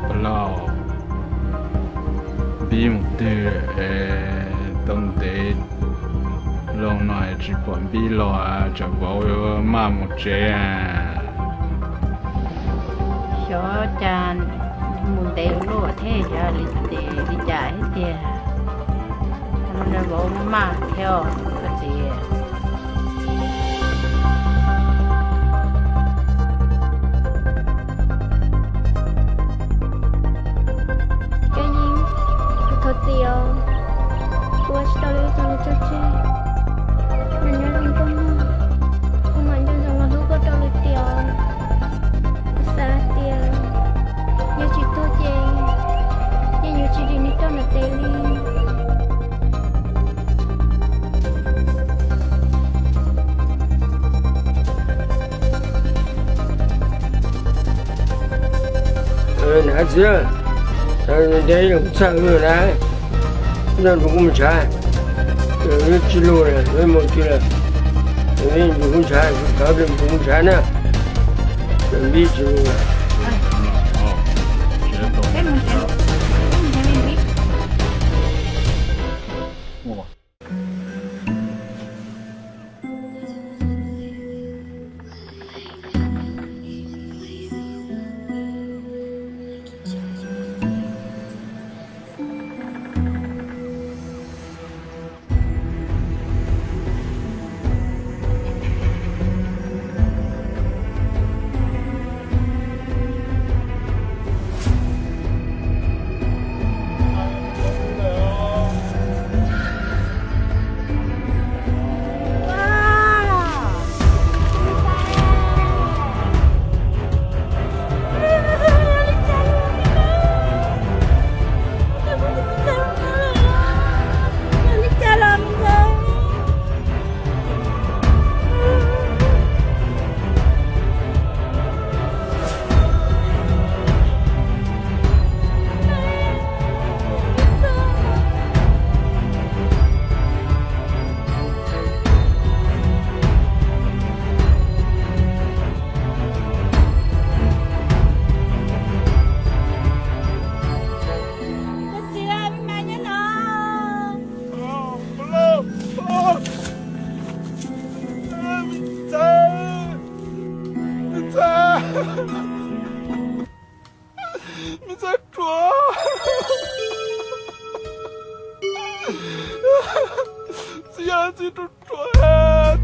不老，比目对东得龙来只管比老啊，这包有马木这小จานมุนเตลูเทจาลิเตลิจ่ายเตียมันจะบอกมาเที่ยวก็เจียTio, gua selalu jalan cuci. Nanya lingkungan, kemana jangan lupa dulu Tio. Besar Tio, ya citu je, ya nyuci di nito na teli. Nãy giờ, đây là sao nữa đấy? Nó cũng trái, nó chỉ lô này, nó một chỉ là, nó cũng trái, có được cũng trái nè, nó biết chỉ lô này. cái mình sẽ biết你在抓？只要记住抓，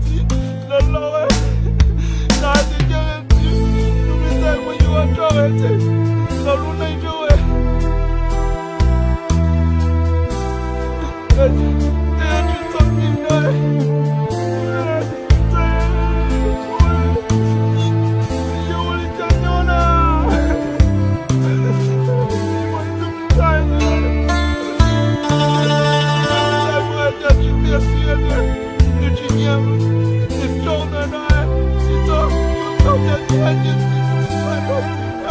记得老哎，那就叫人记，你们在我有啊抓哎这，老路那就哎，那去找你哎。你走的来，你走，有条件你还得自己来啊！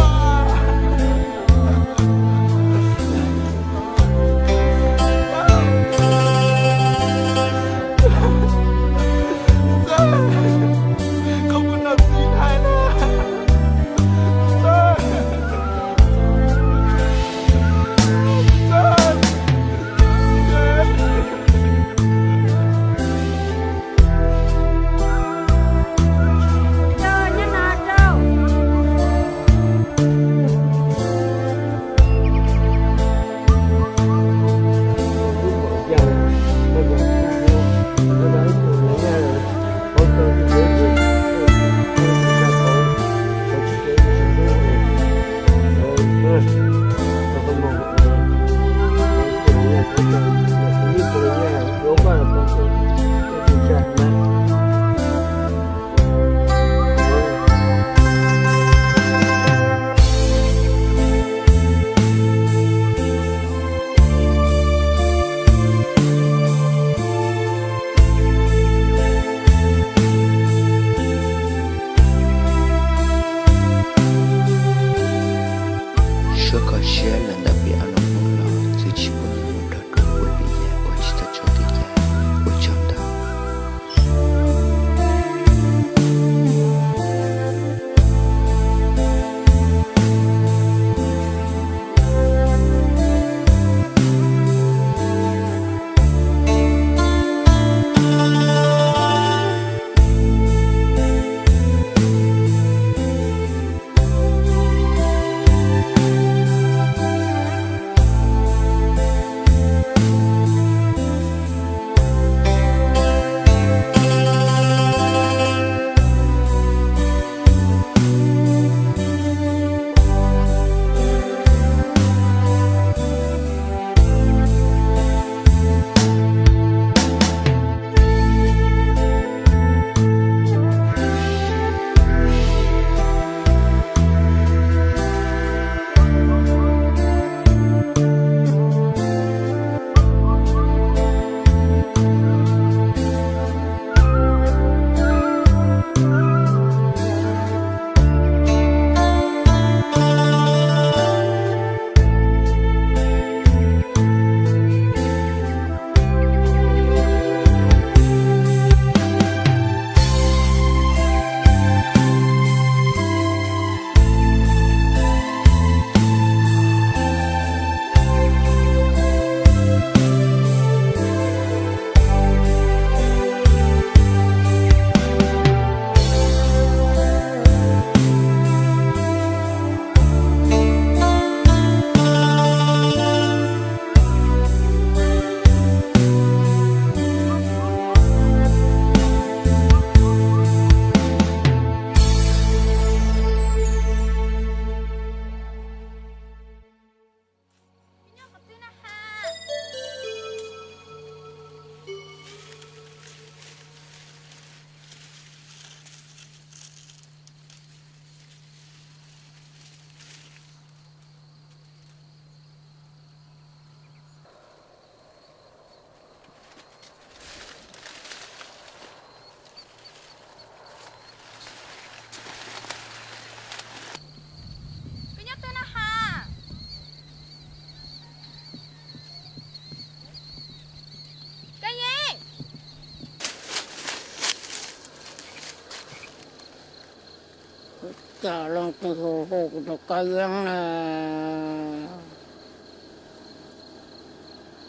cả lòng từ hồ hồ của nó cái giang nè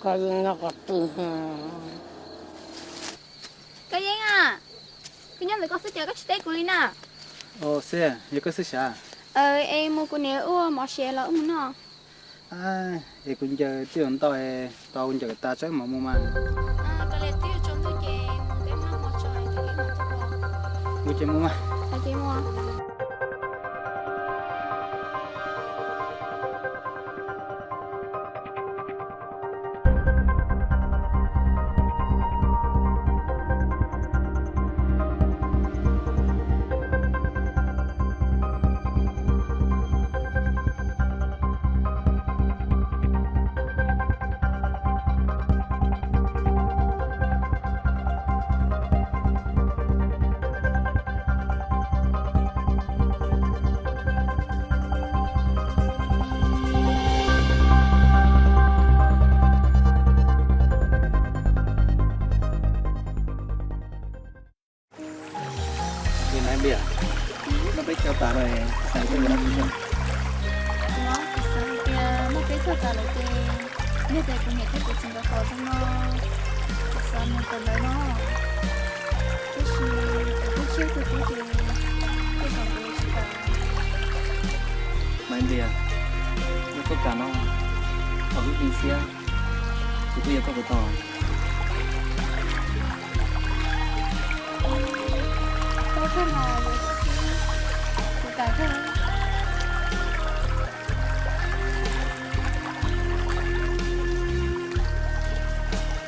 cái giang nó có từ cái gì à cái nhóm người có sức chơi các steak của Lina ồ xe giờ có sức sao em mua của nè ua mỏ xe là muốn nó à thì cũng giờ chuyện tôi cũng giờ ta chắc mà mua mà cái này tiêu trong tôi chơi cái nó mỏ chơi cái mỏ cho mua chơi mua mà cái chơi mua thì này bia nó biết cho ta rồi sai cái gì đó nó cái sao một cái thật là cái như thế cũng nhận thấy cuộc sống của trong nó cái sao mình cần đấy nó cái chiêu của cái gì cái dòng cái gì cả này bia nó có cả nó ở cái gì xia thì bây giờ có cái to tôi không ngờ được cả thế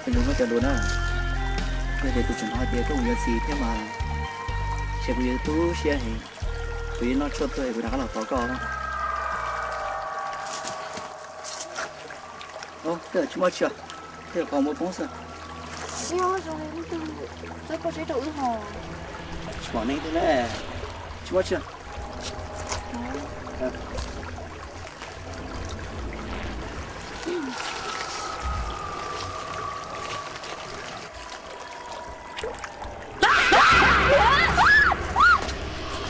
thì đúng là chờ luôn á bây giờ tôi chuẩn hỏi bia có một gì thế mà sẽ bây giờ tôi sẽ hình vì nó cho tôi bây giờ là to cao đó ô thế chúng ta chưa thế còn một bóng sao nhưng mà rồi tôi có chế độ hồ bỏ này thế này chúng ta chưa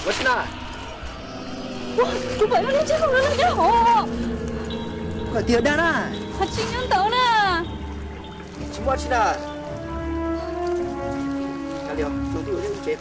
What's not? chú bảy nó chết không nó chết hồ Có tiền đàn à? thật chính nhân tớ nè Chúng ta chưa à? Cả liều, chúng tôi sẽ chết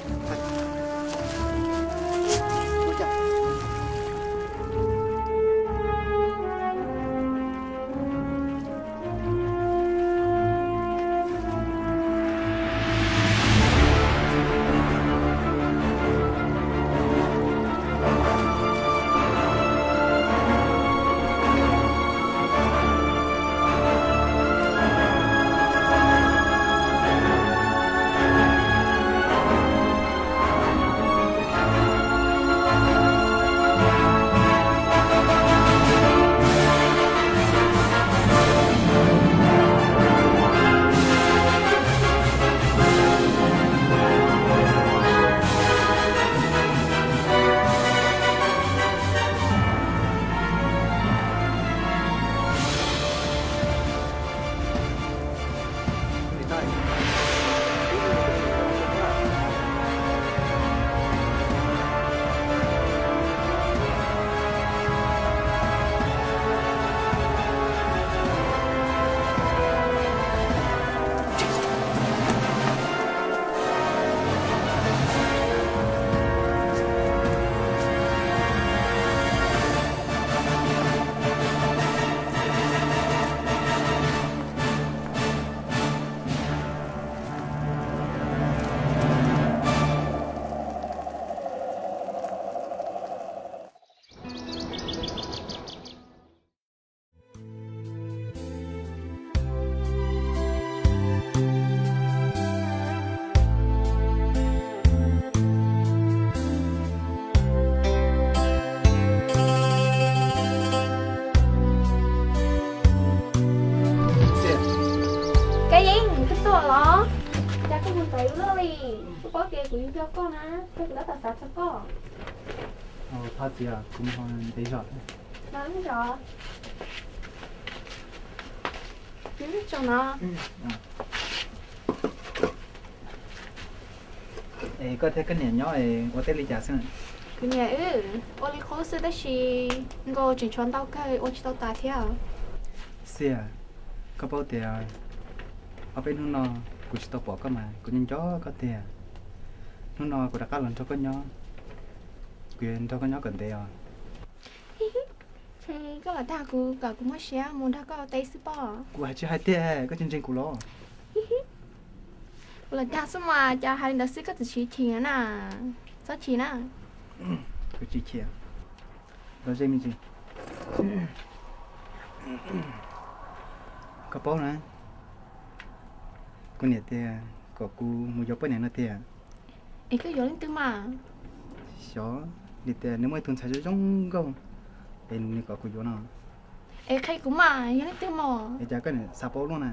cho con á, tức là ta sát cho con. Thật gì à, cũng còn tí rồi. Đúng rồi. Chứ cho nó. Có thể cái nền nhỏ này có thể lý trả xem. cái nhà ô li khó sẽได้chi ngô chỉ chọn tao cái ô chỉ tao ta theo xia có bao tiền ở bên hướng nọ của chị tao bỏ cái mà của nhân chó có tiền hướng nọ của đã các lần cho con nhỏ quyền cho con nhỏ cần tiền thì có là ta cũng cả cũng mất xe muốn ta có tay sư bỏ của hai chị hai tiền có chương trình của lo là ta sao mà cha hai đứa sư có tự chỉ tiền à sao chỉ nè của chị chia rồi gì mình chị có bao nữa con nhà tiền có cô mua gió bên này nó tiền ấy cứ vô lên tư mà xó đi tiền nếu mà tuần sai cho giống không bên có cô gió nào ấy khay cũng mà vô lên tư mà ấy chắc cái này sắp bao luôn à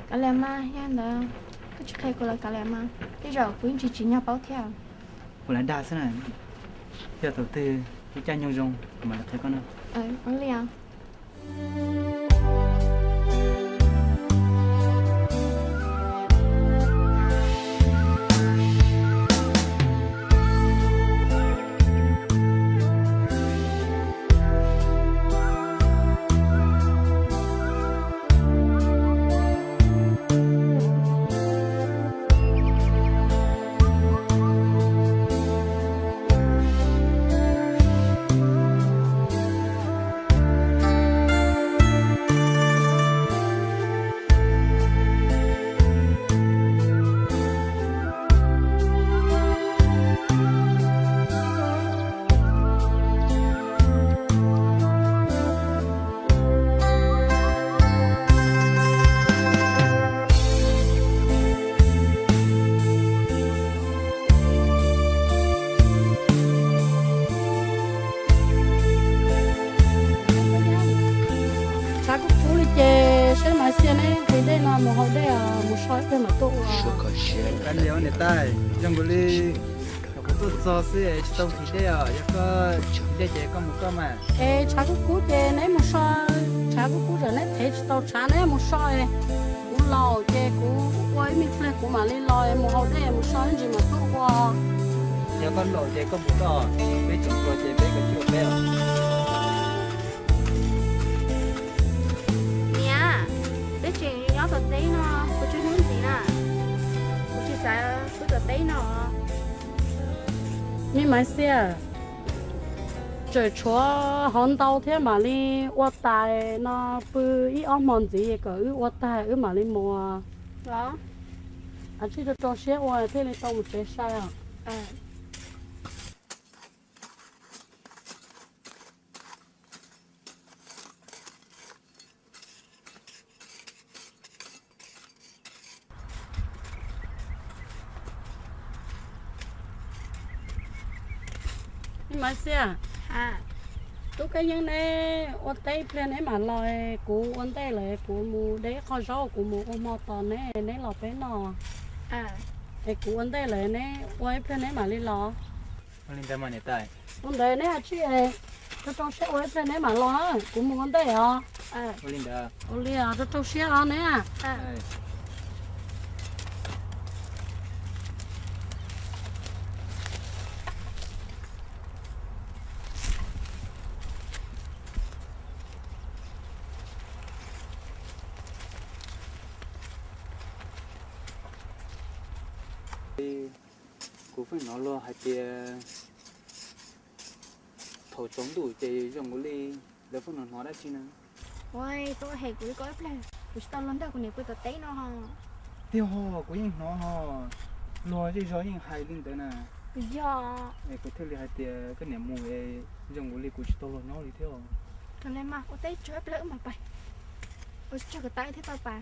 cả lem mà nha đó cứ chỉ khay của là cả lem mà bây giờ cũng chỉ nhau bao theo của là đa thế này giờ đầu tư cái chai nhau rong mà là thấy con đâu ăn liền Sao cũng chú đi chơi sẽ mà xem ấy thì đây là một hồi đây là một sói đây mà tôi cái liều này tay trong cái ly có tôi cho xe tông thì đây à có đây chỉ có một cái mà ê cha cũng cú chơi nấy một sói cha cũng cú rồi nấy thấy tao cha nấy một sói cú lò chơi cú quay mình lên cú mà lên lò một hồi đây một sói gì mà tôi qua giờ con lộ chỉ có một đò mấy chục đò chỉ mấy cái chuột bèo nha để chị nhớ tờ tí nó có chút muốn gì nè có chút sao có tờ tí nó nhưng mà xe trời chúa hòn tàu thế mà đi qua tài nó bự ít ống mòn gì cả qua tài mà đi mua đó à chỉ cho xe qua thế này tàu một chế sai à nhưng mà xe tôi cái những này ở đây plan này mà lời của ở đây là của mua để kho rau của mua ô mò tòn này này là bé nọ cái của ở đây là này ở plan này mà đi lo lên đây mà này tay ở đây này chị ấy cho trong xe ở plan này mà lo của mua ở đây à lên đây ở đây à cho trong xe à này cú phải nó lo hai tiền thầu chống đủ thì dùng cái ly để phân nó đã chi nữa ôi tôi hay của có plan của tao lần đầu của này của tao tí nó ha tiêu ho của những nó ho lo chứ gió những hai linh tới nè giờ này có thể là hai tiền cái niệm mùi dùng cái ly của tôi lo nó đi theo thằng này mà có tí chớp lỡ mà bay ôi cho cái tay thế tao bà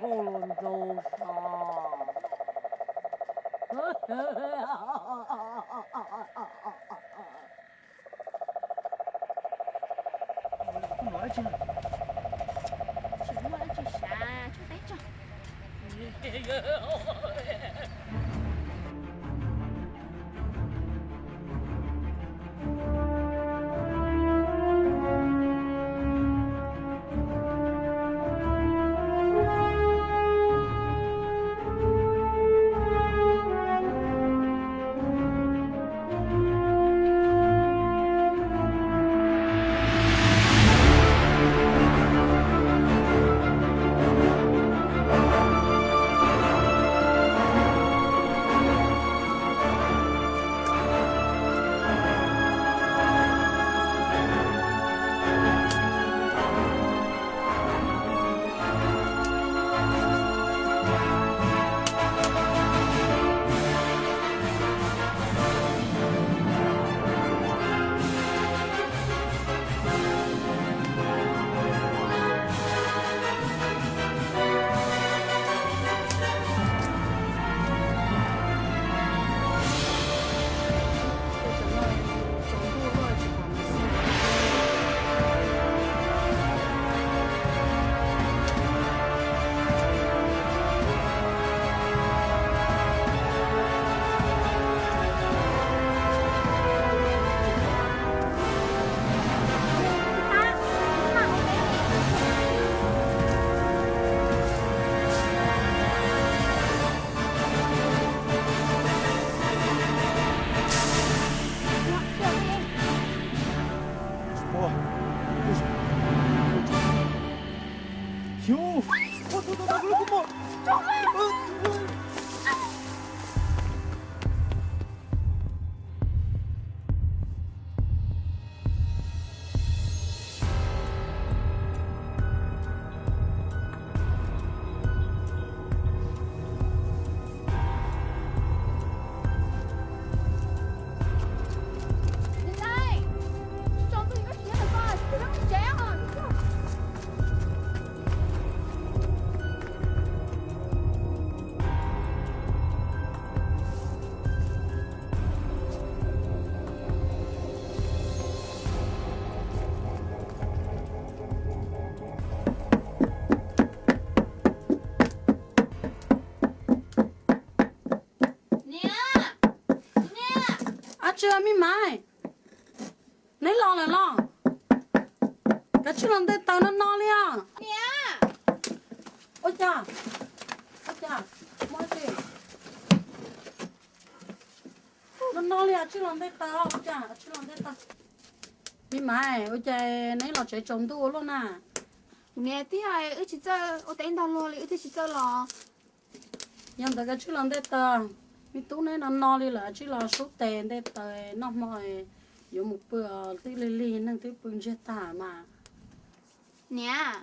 cô luôn rồi Con nói chứ. Chỉ mua chỉ xả chút đấy cho. Ủa. Hiếu. Thôi thôi thôi, Đến đây. Trong tôi có chuyện là coi, tôi đang trẻ à. à chưa mi mai lấy lo là lo cái chuyện làm đây tao nó no liền ôi cha mọi gì nó no liền chuyện làm đây tao ôi cha chuyện làm đây tao mi mai ôi cha lấy lo chạy trống tu luôn à Nè tí ai ư chỉ chơi ô tên đào lò li ư chỉ chơi lò. nhưng tại cái chuyện làm đây tao mi tú này nó no đi là chỉ là số tiền đây tao nó mọi dùng một bữa tí lì năng tí bưng chết tả mà Nè,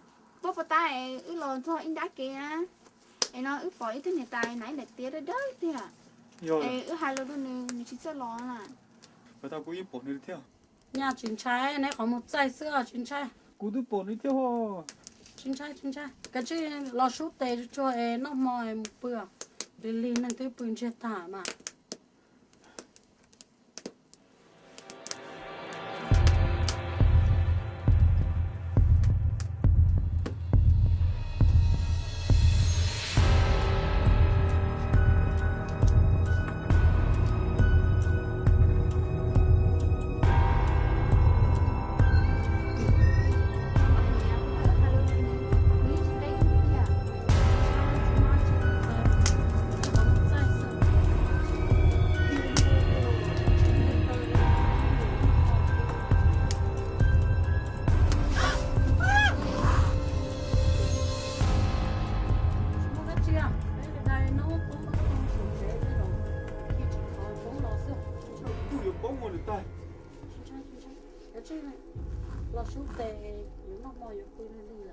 bố bà ta ư lò cho in đá kìa. Em nói ư bỏ ít thứ này tài nãy để tía đấy tía. Rồi. Ư hai lô đôi nè chỉ chơi lò nè. Và tao cũng yên bỏ nữa theo. nhà chính trai này có một chai sữa chính trai Cú tôi bỏ nữa theo. chính trai cái chứ lo số tiền cho em nó mọi một bữa lì năng tí bưng chết tả mà lo số tiền những nó mọi người quên đi là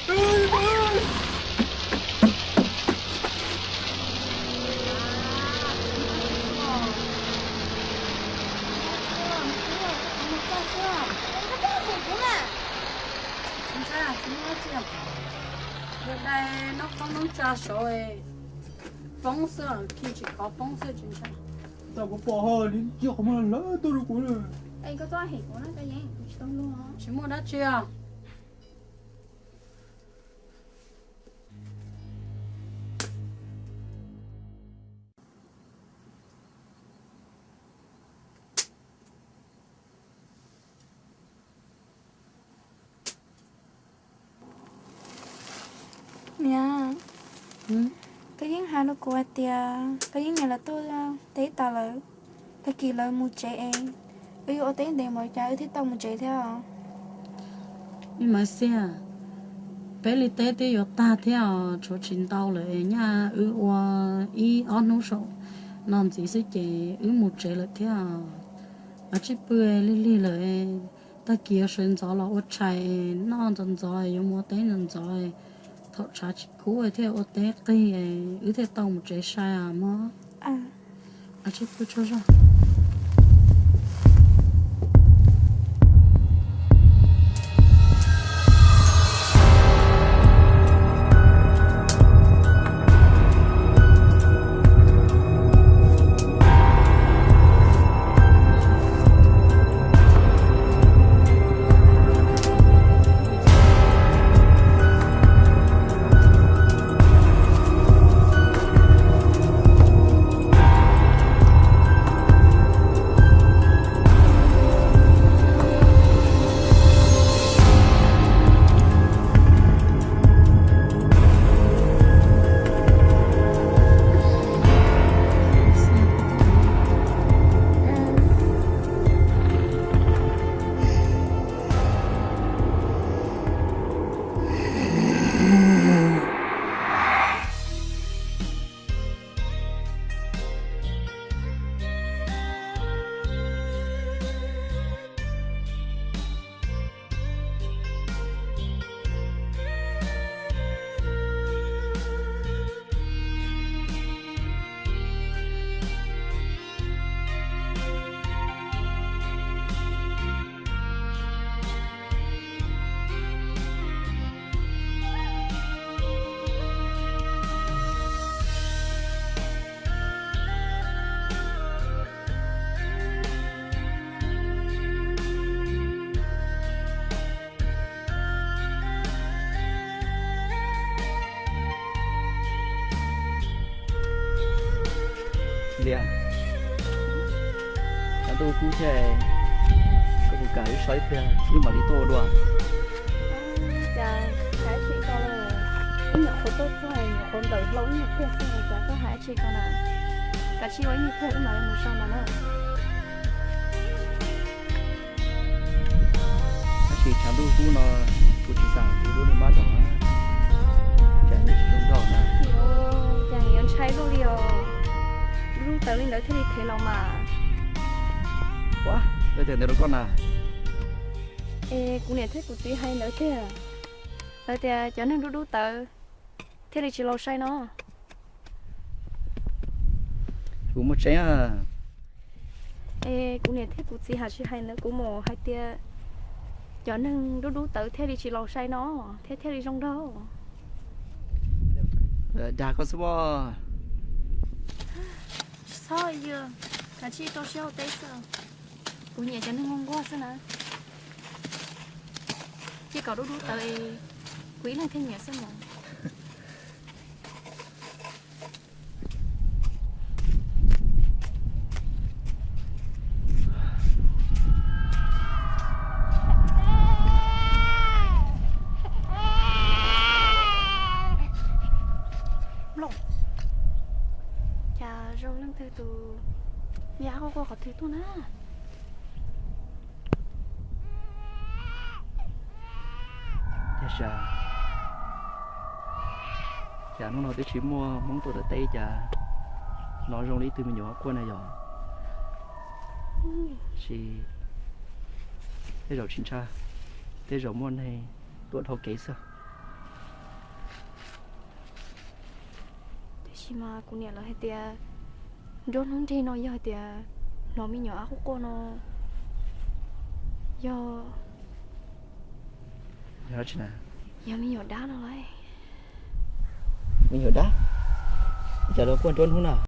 Ui, đa số bông sữa khi chỉ có bông sữa chính xác tao có bỏ hơi đến chiều mà lỡ tôi được cuối rồi anh có toa hỉ của nó cái gì không luôn hả chỉ mua đã chưa nha ừ? cái những hai nó của tia cái những này là tôi thấy tao là cái kỳ là một trẻ em ví dụ tiếng để mọi trái thì tao một trẻ theo nhưng mà xe bé lý tế thì có ta theo chỗ chính tàu lại nha ý ăn nấu sổ non chỉ sẽ chế một chế là theo ở chỉ bưởi li lại ta kia sinh gió là ớt trái non dần rồi dùng mua té dần rồi thọ trả chỉ cũ theo ớt té cây theo tàu một chế sai mà ở chỉ bưởi cho ra Lia, anh tôi cú xe có một cái xoáy kia nhưng mà đi to luôn. Dạ, hãy chị con là nhiều khối tốt thôi, nhiều khối đời lâu nhiều kia xong rồi dạ có hãy chị con là cả chị ấy như thế mà một sao mà nó Chị chẳng đủ cú nó cú chỉ sao cú đủ nên bắt đó chẳng được trong đó nè. chẳng nhận trái luôn đi lúc tới lên đấy thì thế nào mà Quá, bây giờ nó con à? ê cũng nhận thích của tuy hay nữa thế à rồi thì cho nên đu tới thế thì chỉ lâu say nó Cú một trái à? ê cũng nhận thích của chị hả chị hay nữa cũng mồ hai tia cho nên đu tới thế thì chỉ lâu say nó thế thì trong đâu Đã có số bò. sao giờ cả chị tôi sẽ tới sao cũng nhẹ cho nên ngon quá sao nè chỉ có đu tới quý này thêm nhẹ sao mà rồi lần thứ từ nhà có qua có thứ tu na Dạ sao? Dạ nó nói tới chỉ mua món tôi đã tay chả nói rong lý từ mình nhỏ qua này rồi chị thế rồi chính cha thế rồi mua này tuột hậu kế sao thế chỉ mà cũng nhận là hay tia đón không đi nó giờ tia nó mi nhỏ của cô nó giờ dạ chị nè giờ mi nhỏ đá nó lại mình hiểu đã giờ đó quan trốn không nào